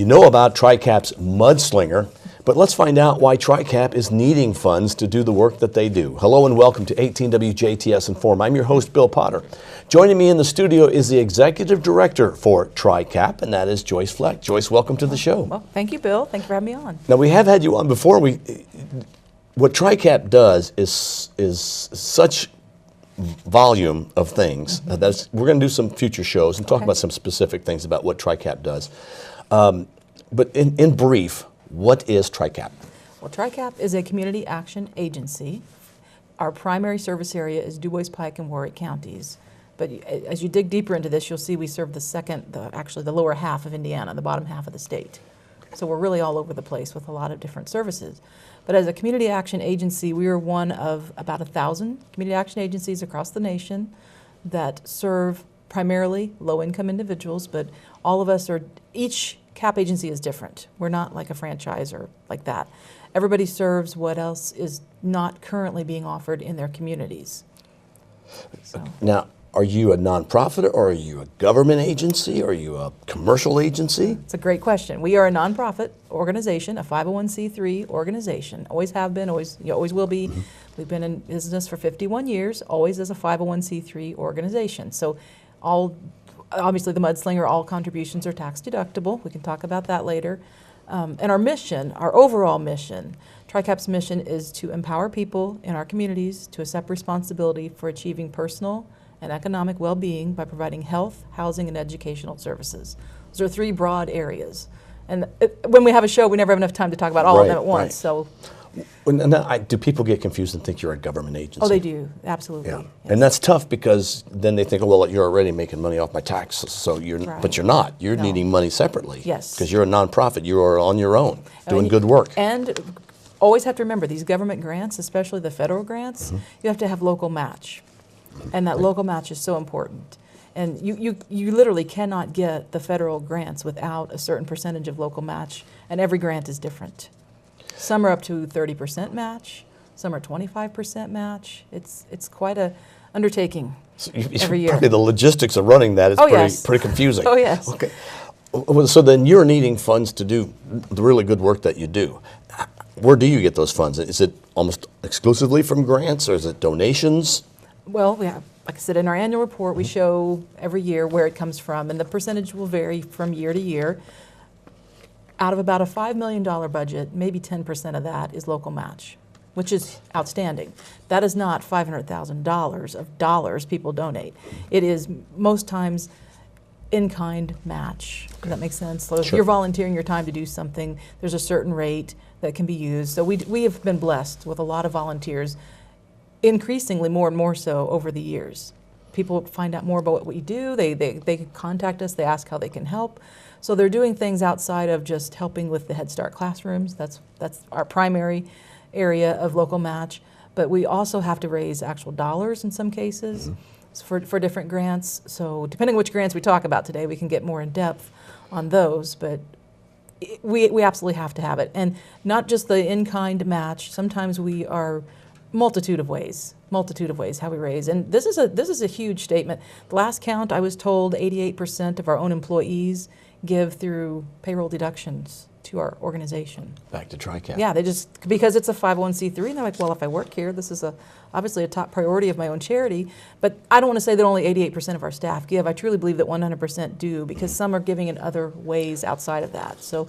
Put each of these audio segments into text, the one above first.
You know about TRICAP's Mudslinger, but let's find out why TRICAP is needing funds to do the work that they do. Hello and welcome to 18WJTS in.form. I'm your host, Bill Potter. Joining me in the studio is the Executive Director for TRICAP, and that is Joyce Fleck. Joyce, welcome to the show. Well, thank you, Bill. Thank you for having me on. Now, we have had you on before. What TRICAP does is such volume of things. We're going to do some future shows and talk about some specific things about what TRICAP does. But in brief, what is TRICAP? Well, TRICAP is a community action agency. Our primary service area is Du Bois, Pike, and Warwick counties. But as you dig deeper into this, you'll see we serve actually the lower half of Indiana, the bottom half of the state. So we're really all over the place with a lot of different services. But as a community action agency, we are one of about 1,000 community action agencies across the nation that serve primarily low-income individuals, but all of us each CAP agency is different. We're not like a franchise or like that. Everybody serves what else is not currently being offered in their communities. So. Now, are you a nonprofit, or are you a government agency, or are you a commercial agency? It's a great question. We are a nonprofit organization, a 501c3 organization. Always have been, always will be. Mm-hmm. We've been in business for 51 years, always as a 501c3 organization. So obviously the Mudslinger, all contributions are tax deductible. We can talk about that later. And our mission, our overall mission, TRICAP's mission is to empower people in our communities to accept responsibility for achieving personal and economic well-being by providing health, housing, and educational services. Those are three broad areas. And when we have a show, we never have enough time to talk about all of them at once. Right. So, do people get confused and think you're a government agency? Oh, they do, absolutely. Yeah. Yes. And that's tough because then they think, oh, well, you're already making money off my taxes, so but you're not. You're needing money separately. Yes. Because you're a nonprofit. You are on your own, doing good work. And always have to remember, these government grants, especially the federal grants, you have to have local match. And that local match is so important. And you literally cannot get the federal grants without a certain percentage of local match, and every grant is different. Some are up to 30% match, some are 25% match. It's quite a undertaking every year. Probably the logistics of running that is pretty confusing. Oh, yes. Okay. So then you're needing funds to do the really good work that you do. Where do you get those funds? Is it almost exclusively from grants, or is it donations? Well, we have, like I said, in our annual report, we show every year where it comes from, and the percentage will vary from year to year. Out of about a $5 million budget, maybe 10% of that is local match, which is outstanding. That is not $500,000 of dollars people donate. It is most times in-kind match. Does that make sense? So if you're volunteering your time to do something, there's a certain rate that can be used. So we have been blessed with a lot of volunteers, increasingly more and more so over the years. People find out more about what we do. They contact us. They ask how they can help. So they're doing things outside of just helping with the Head Start classrooms. That's our primary area of local match. But we also have to raise actual dollars in some cases for different grants. So depending on which grants we talk about today, we can get more in depth on those. But we absolutely have to have it. And not just the in-kind match. Sometimes we are multitude of ways how we raise. And this is a huge statement. The last count, I was told 88% of our own employees give through payroll deductions to our organization. Back to TRICAP. Yeah, because it's a 501c3, and they're like, well, if I work here, this is obviously a top priority of my own charity. But I don't want to say that only 88% of our staff give. I truly believe that 100% do, because some are giving in other ways outside of that. So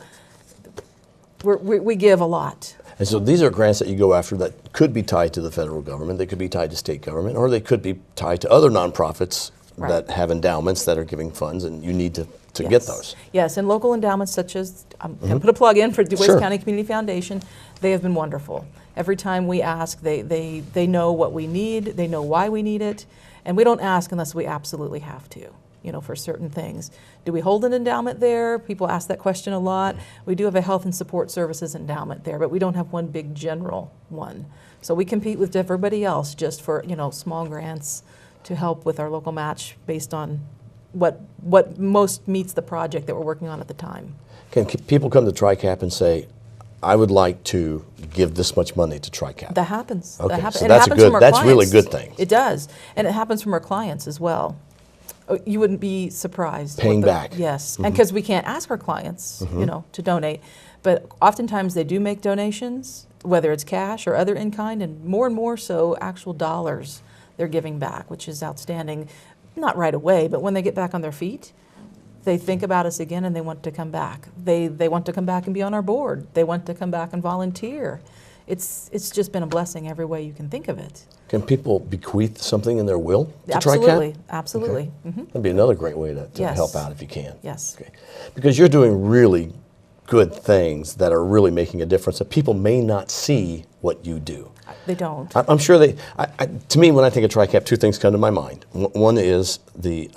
we give a lot. And so these are grants that you go after that could be tied to the federal government, they could be tied to state government, or they could be tied to other nonprofits that have endowments that are giving funds, and you need to get those. Yes, and local endowments such as, I'm going to put a plug in for Du Bois County Community Foundation. They have been wonderful. Every time we ask, they know what we need, they know why we need it, and we don't ask unless we absolutely have to. For certain things. Do we hold an endowment there? People ask that question a lot. We do have a health and support services endowment there, but we don't have one big general one. So we compete with everybody else just for, small grants to help with our local match based on what most meets the project that we're working on at the time. Can people come to TRICAP and say, I would like to give this much money to TRICAP? That happens. Okay, that happens. so and that's it happens from our that's clients. really good thing. It does, and it happens from our clients as well. You wouldn't be surprised. Paying back. Yes, and because we can't ask our clients, to donate, but oftentimes they do make donations, whether it's cash or other in-kind, and more so actual dollars they're giving back, which is outstanding. Not right away, but when they get back on their feet, they think about us again and they want to come back. They want to come back and be on our board. They want to come back and volunteer. It's just been a blessing every way you can think of it. Can people bequeath something in their will to Absolutely, TRICAP? absolutely. Okay. That'd be another great way to Yes. help out if you can. Yes. Okay. Because you're doing really good things that are really making a difference that people may not see what you do. They don't. I'm sure they, to me, when I think of TRICAP, two things come to my mind. One is the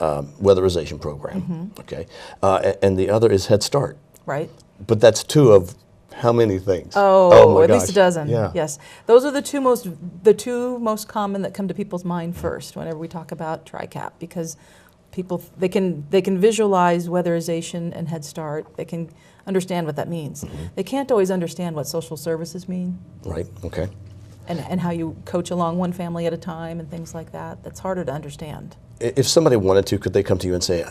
weatherization program, okay? And the other is Head Start. Right. But that's two of how many things? Oh, my at least gosh. a dozen. Yeah. Yes. Those are the two most common that come to people's mind first whenever we talk about TRICAP, because people, they can visualize weatherization and Head Start. They can understand what that means. They can't always understand what social services mean. Right, okay. And how you coach along one family at a time and things like that. That's harder to understand. If somebody wanted to, could they come to you and say,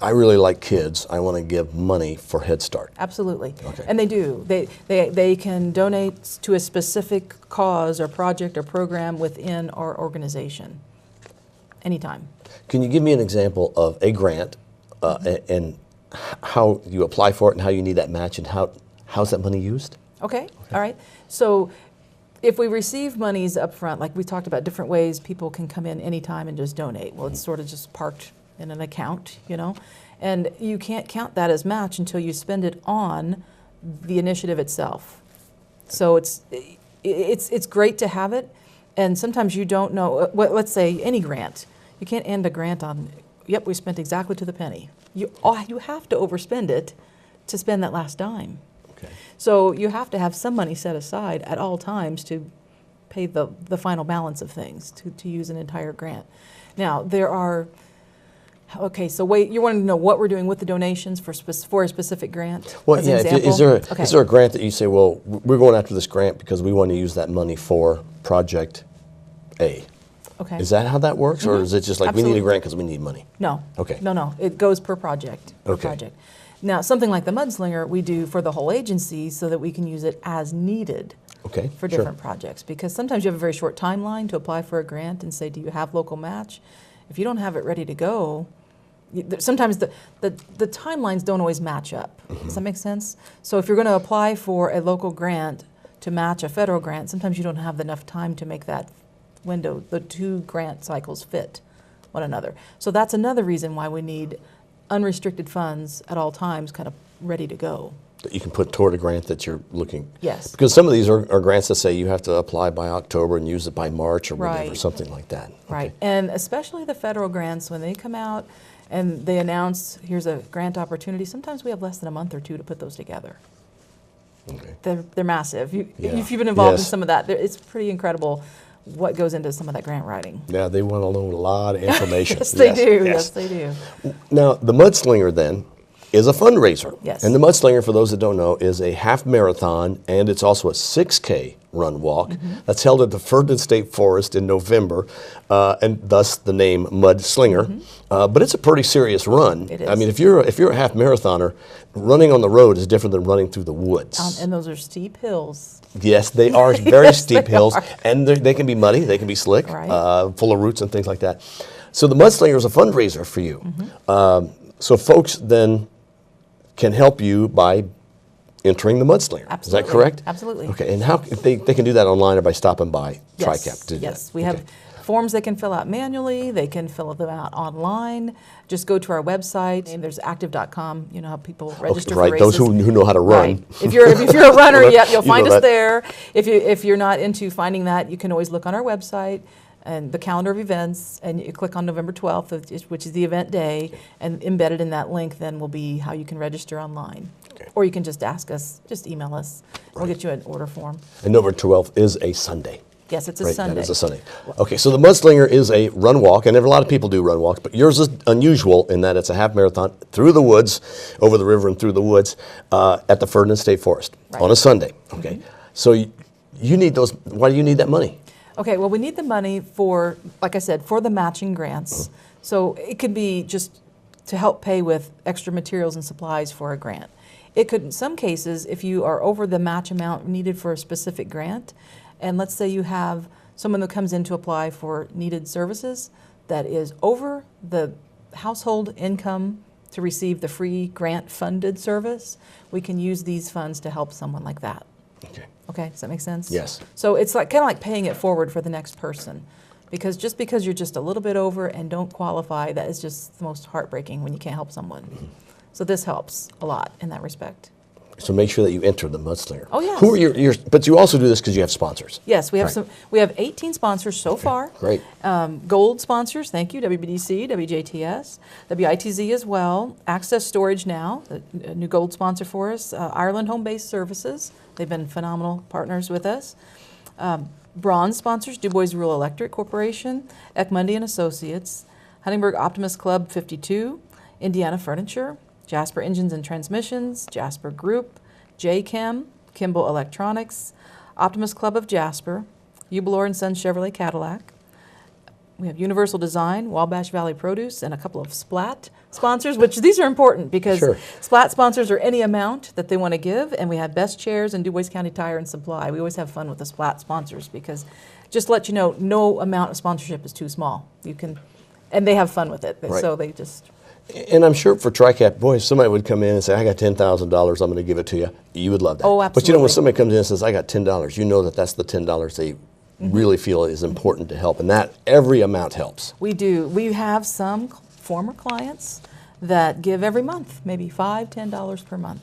I really like kids, I want to give money for Head Start? Absolutely. Okay. And they do. They can donate to a specific cause or project or program within our organization anytime. Can you give me an example of a grant and how you apply for it and how you need that match and how's that money used? Okay. All right. So if we receive monies up front, like we talked about different ways people can come in anytime and just donate. Well, it's sort of just parked in an account, and you can't count that as match until you spend it on the initiative itself. So it's great to have it, and sometimes you don't know. Let's say any grant, you can't end a grant on, yep, we spent exactly to the penny. You have to overspend it to spend that last dime. Okay. So you have to have some money set aside at all times to pay the final balance of things, to use an entire grant. Now, there are, okay, so wait, you want to know what we're doing with the donations for a specific grant? Well, as an yeah, example? is there a grant that you say, well, we're going after this grant because we want to use that money for Project A? Okay. Is that how that works, or is it just like we need a Absolutely. grant because we need money? No. Okay. No, it goes per project. Okay. Now, something like the Mudslinger, we do for the whole agency so that we can use it as needed. Okay, For sure. different projects, because sometimes you have a very short timeline to apply for a grant and say, do you have local match? If you don't have it ready to go, sometimes the timelines don't always match up. Does that make sense? So if you're going to apply for a local grant to match a federal grant, sometimes you don't have enough time to make that window, the two grant cycles fit one another. So that's another reason why we need unrestricted funds at all times kind of ready to go. That you can put toward a grant that you're looking. Yes. Because some of these are grants that say you have to apply by October and use it by March or whatever, Right. something like that. Right, and especially the federal grants, when they come out and they announce, here's a grant opportunity, sometimes we have less than a month or two to put those together. Okay. They're massive. Yeah. If you've been involved in Yes. some of that, it's pretty incredible what goes into some of that grant writing. Yeah, they want to know a lot of information. Yes, they do. Yes, they do. Now, the Mudslinger then is a fundraiser. Yes. And the Mudslinger, for those that don't know, is a half marathon, and it's also a 6K run walk that's held at the Ferdinand State Forest in November, and thus the name Mudslinger. But it's a pretty serious run. It is. I mean, if you're a half marathoner, running on the road is different than running through the woods. And those are steep hills. Yes, they are very Yes, steep they hills, are. and they can be muddy, they can be slick, Right. full of roots and things like that. So the Mudslinger is a fundraiser for you. So folks then can help you by entering the Mudslinger. Absolutely. Is that correct? Absolutely. Okay, and how they can do that online or by stopping by TRICAP to do Yes, that? we have forms they can fill out manually. They can fill them out online. Just go to our website, and there's active.com. You know how people register for right, races. those who know how to run. Right. If you're a runner, yep, you'll You know find us that. there. If you're not into finding that, you can always look on our website and the calendar of events, and you click on November 12th, which is the event day, and embedded in that link then will be how you can register online. Okay. Or you can just ask us, just email us. We'll get you an order form. And November 12th is a Sunday. Yes, it's a Right, Sunday. that is a Sunday. Okay, so the Mudslinger is a run walk, and a lot of people do run walks, but yours is unusual in that it's a half marathon through the woods, over the river and through the woods, at the Ferdinand State Forest on a Sunday. Okay, so you need those. Why do you need that money? Okay, well, we need the money for, like I said, for the matching grants. So it could be just to help pay with extra materials and supplies for a grant. It could, in some cases, if you are over the match amount needed for a specific grant, and let's say you have someone that comes in to apply for needed services that is over the household income to receive the free grant-funded service, we can use these funds to help someone like that. Okay. Okay, does that make sense? Yes. So it's like kind of like paying it forward for the next person. Because just because you're just a little bit over and don't qualify, that is just the most heartbreaking when you can't help someone. Mm-hmm. So this helps a lot in that respect. So make sure that you enter the Mudslinger. Oh, yes. Who are your but you also do this because you have sponsors. Yes, we have Right. we have 18 sponsors so far. Great. Gold sponsors, thank you, WBDC, WJTS, WITZ as well. Access Storage Now, a new gold sponsor for us. Ireland Home Based Services, they've been phenomenal partners with us. Bronze sponsors, Du Bois Rural Electric Corporation, Ekmundi and Associates, Huntingburg Optimus Club 52, Indiana Furniture, Jasper Engines and Transmissions, Jasper Group, J-Chem, Kimball Electronics, Optimus Club of Jasper, Ubelor and Sons Chevrolet Cadillac. We have Universal Design, Wabash Valley Produce, and a couple of Splat sponsors, which these are important because Sure. Splat sponsors are any amount that they want to give, and we have Best Chairs and Du Bois County Tire and Supply. We always have fun with the Splat sponsors because just to let you know, no amount of sponsorship is too small. You can, and they have fun with it, Right. so they just... And I'm sure for TRICAP, boy, if somebody would come in and say, I got $10,000, I'm going to give it to you, you would love that. Oh, But you know, when absolutely. somebody comes in and says, I got $10, you know that that's the $10 they really feel is important to help. And that every amount helps. We do. We have some former clients that give every month, maybe $5, $10 per month.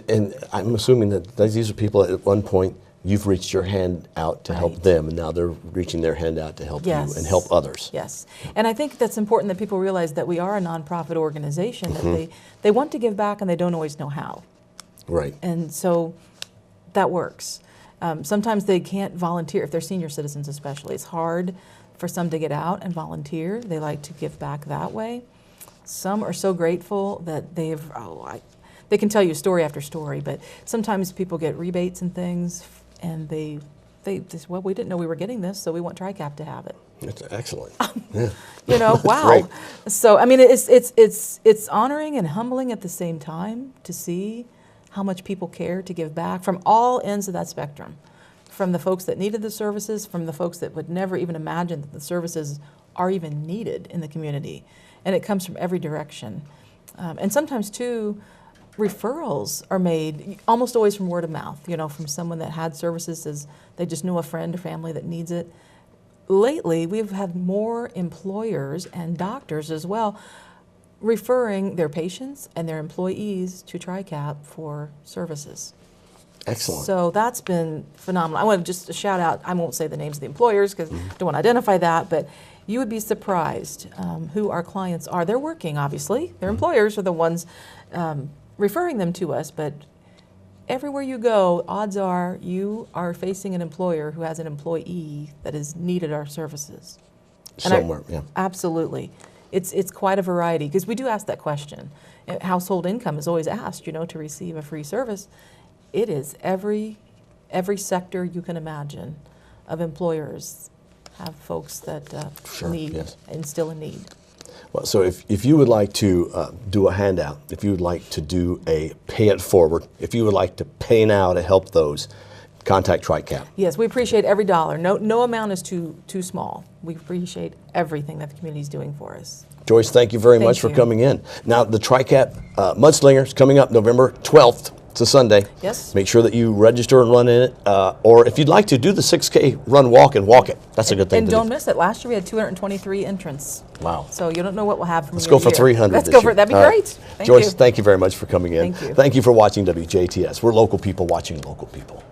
And I'm assuming that these are people at one point you've reached your hand out to help Right. them, and now they're reaching their hand out to help Yes. you and help others. Yes. And I think that's important that people realize that we are a nonprofit organization, that they want to give back and they don't always know how. Right. And so that works. Sometimes they can't volunteer, if they're senior citizens especially. It's hard for some to get out and volunteer. They like to give back that way. Some are so grateful that they can tell you story after story, but sometimes people get rebates and things, and they just, well, we didn't know we were getting this, so we want TRICAP to have it. That's excellent. Yeah. You know, wow. Great. So I mean, it's honoring and humbling at the same time to see how much people care to give back from all ends of that spectrum, from the folks that needed the services, from the folks that would never even imagine that the services are even needed in the community, and it comes from every direction. And sometimes too, referrals are made almost always from word of mouth. You know, from someone that had services as they just knew a friend or family that needs it. Lately, we've had more employers and doctors as well referring their patients and their employees to TRICAP for services. Excellent. So that's been phenomenal. I want to just shout out, I won't say the names of the employers because I don't want to identify that, but you would be surprised who our clients are. They're working, obviously. Their employers are the ones referring them to us, but everywhere you go, odds are you are facing an employer who has an employee that has needed our services. And Somewhere, yeah. Absolutely. It's quite a variety, because we do ask that question. Household income is always asked, you know, to receive a free service. It is every sector you can imagine of employers have folks that Sure, need yes. and still in need. Well, so if you would like to do a handout, if you would like to do a pay it forward, if you would like to pay now to help those, contact TRICAP. Yes, we appreciate every dollar. No amount is too small. We appreciate everything that the community is doing for us. Joyce, thank you very much for you. coming in. Now, the TRICAP Mudslinger is coming up November 12th. It's a Sunday. Yes. Make sure that you register and run in it. Or if you'd like to, do the 6K run, walk, and walk it. That's a good thing And to don't do. miss it. Last year we had 223 entrants. Wow. So you don't know what we'll have from Let's year go to for year. 300 Let's this go year. for it. That'd be All right. great. Thank Joyce, you. thank you very much for coming in. Thank you. Thank you for watching WJTS. We're local people watching local people.